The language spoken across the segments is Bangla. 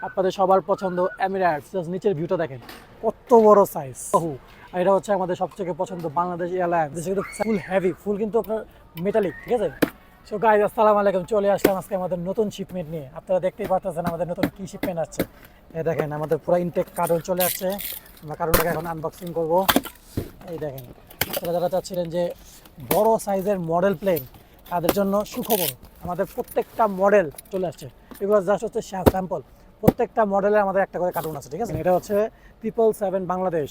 আপনাদের সবার পছন্দ এমিরেটস। জাস্ট নিচের ভিউটা দেখেন কত বড় সাইজ। আর এটা হচ্ছে আমাদের সবথেকে পছন্দ বাংলাদেশ এয়ারলাইন্স। কিন্তু ফুল হেভি, ফুল কিন্তু আপনার মেটালিক, ঠিক আছে। সো গাইস, আসসালামু আলাইকুম। চলে আসলাম আজকে আমাদের নতুন শিপমেন্ট নিয়ে। আপনারা দেখতেই পাচ্ছেন আমাদের নতুন কি শিপমেন্ট আসছে। এই দেখেন আমাদের পুরো ইনটেক কার্টন চলে আসছে। আমরা কার্টনটাকে এখন আনবক্সিং করব। এই দেখেন, আপনারা যারা চাচ্ছিলেন যে বড় সাইজের মডেল প্লেন, তাদের জন্য সুখবর, আমাদের প্রত্যেকটা মডেল চলে আসছে। এগুলো জাস্ট হচ্ছে স্যাম্পল। প্রত্যেকটা মডেলে আমাদের একটা করে কার্টুন আছে, ঠিক আছে। এটা হচ্ছে 777 বাংলাদেশ,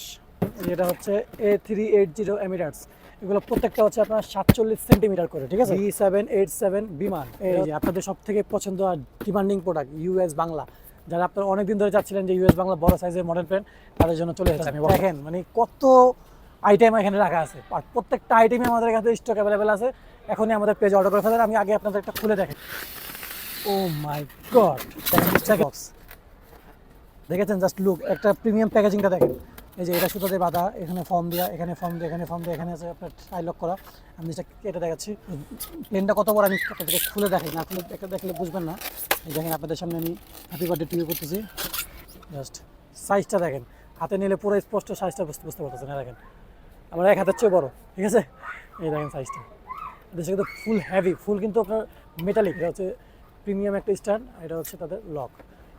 এটা হচ্ছে A380 এমিরেটস। এগুলো প্রত্যেকটা হচ্ছে আপনার 47 সেন্টিমিটার করে, ঠিক আছে। B787 বিমান। এই যে আপনাদের সব থেকে পছন্দ আর ডিমান্ডিং প্রোডাক্ট ইউএস বাংলা। যারা আপনারা অনেকদিন ধরে চাচ্ছিলেন যে ইউএস বাংলা বড় সাইজের মডেল প্লেন, তাদের জন্য চলে এসেছে। আমি দেখেন মানে কত আইটেম এখানে রাখা আছে, আর প্রত্যেকটা আইটেমই আমাদের কাছে স্টক অ্যাভেলেবেল আছে। এখনই আমাদের পেজে অর্ডার করে ফেলেন। আমি আগে আপনাদের একটা খুলে দেখেন। ও মাই গড, দেখেন বক্স দেখেছেন, জাস্ট লুক। একটা প্রিমিয়াম প্যাকেজিংটা দেখেন। এই যে এটা সুতোতে বাঁধা, এখানে ফর্ম দেওয়া, এখানে ফর্ম দেওয়া, এখানে ফর্ম দেওয়া, এখানে আছে আপনার টাই লক করা। আমি যেটা কেটে দেখাচ্ছি, প্লেনটা কত বড় আমি আপনাদেরকে খুলে দেখাই, না খুলে দেখলে বুঝবেন না। এই দেখেন আপনাদের সামনে আমি হ্যাপি বার্থডে টু ইউ করতেছি। জাস্ট সাইজটা দেখেন, হাতে নিলে পুরো স্পষ্ট সাইজটা বুঝতে পারতেছেন। দেখেন আমার এক হাতের চেয়ে বড়, ঠিক আছে। এই দেখেন সাইজটা। দেশে কিন্তু ফুল হেভি, ফুল কিন্তু আপনার মেটালিক। এটা হচ্ছে প্রিমিয়াম একটা স্ট্যান্ড, এটা হচ্ছে তাদের লক।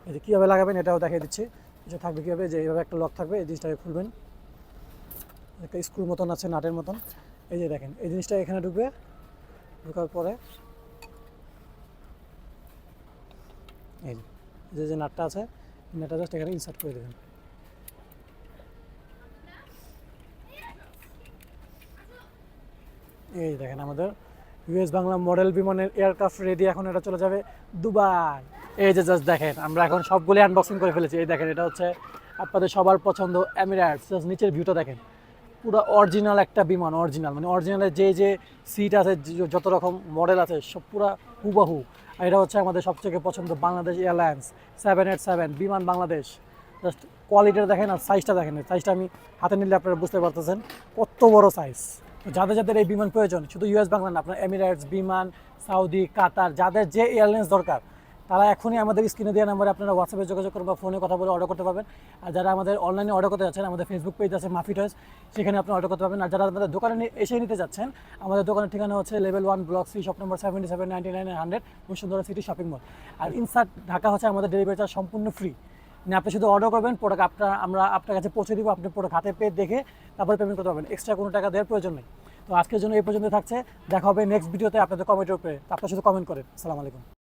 এই যে কীভাবে লাগাবেন এটাও দেখিয়ে দিচ্ছি। এটা থাকবে কীভাবে, যে এইভাবে একটা লক থাকবে, এই জিনিসটাকে খুলবেন, একটা স্ক্রুর মতন আছে, নাটের মতন। এই যে দেখেন এই জিনিসটা এখানে ঢুকবে, ঢোকার পরে এই যে নাটটা আছে, নাটটা জাস্ট এখানে ইনসার্ট করে দেবেন। এই দেখেন আমাদের ইউএস বাংলা মডেল বিমানের এয়ারক্রাফট রেডি। এখন এটা চলে যাবে দুবাই। এই যে জাস্ট দেখেন আমরা এখন সবগুলি আনবক্সিং করে ফেলেছি। এই দেখেন এটা হচ্ছে আপনাদের সবার পছন্দ এমিরেটস। জাস্ট নিচের ভিউটা দেখেন, পুরো অরিজিনাল একটা বিমান। অরিজিনাল মানে অরিজিনালের যে সিট আছে, যত রকম মডেল আছে সব পুরো হুবাহু। আর এটা হচ্ছে আমাদের সবথেকে পছন্দ বাংলাদেশ এয়ারলাইন্স 787 বিমান বাংলাদেশ। জাস্ট কোয়ালিটিটা দেখেন আর সাইজটা দেখেন। সাইজটা আমি হাতে নিলে আপনারা বুঝতে পারতেছেন কত বড় সাইজ। যাদের যাদের এই বিমান প্রয়োজন, শুধু ইউএস বাংলা না, আপনার এমিরেটস, বিমান, সৌদি, কাতার, যাদের যে এয়ারলাইন্স দরকার, তারা এখনই আমাদের স্ক্রিনে দেওয়া নাম্বারে আপনারা হোয়াটসঅ্যাপে যোগাযোগ করবেন বা ফোনে কথা বলে অর্ডার করতে পারবেন। আর যারা আমাদের অনলাইনে অর্ডার করতে যাচ্ছেন, আমাদের ফেসবুক পেজ আছে মাফি টয়েস, সেখানে আপনি অর্ডার করতে পারবেন। আর যারা আমাদের দোকানে এসে নিতে যাচ্ছেন, আমাদের দোকানের ঠিকানা হচ্ছে level 1 block 3 shop number 77 99 100 Bashundhara city shopping mall. আর ইনসার্ট ঢাকা হচ্ছে আমাদের ডেলিভারি চার্জ সম্পূর্ণ ফ্রি। মানে আপনি শুধু অর্ডার করবেন, প্রোডাক্ট আমরা আপনার কাছে পৌঁছে দিব। আপনি প্রোডাক্ট হাতে পেয়ে দেখে তারপরে পেমেন্ট করতে পারবেন। এক্সট্রা কোনো টাকা দেওয়ার প্রয়োজন নেই। তো আজকের জন্য এই পর্যন্ত থাকছে। দেখা হবে নেক্সট ভিডিওতে আপনাদের কমেন্টের উপরে। আপনারা শুধু কমেন্ট করেন। আসসালামু আলাইকুম।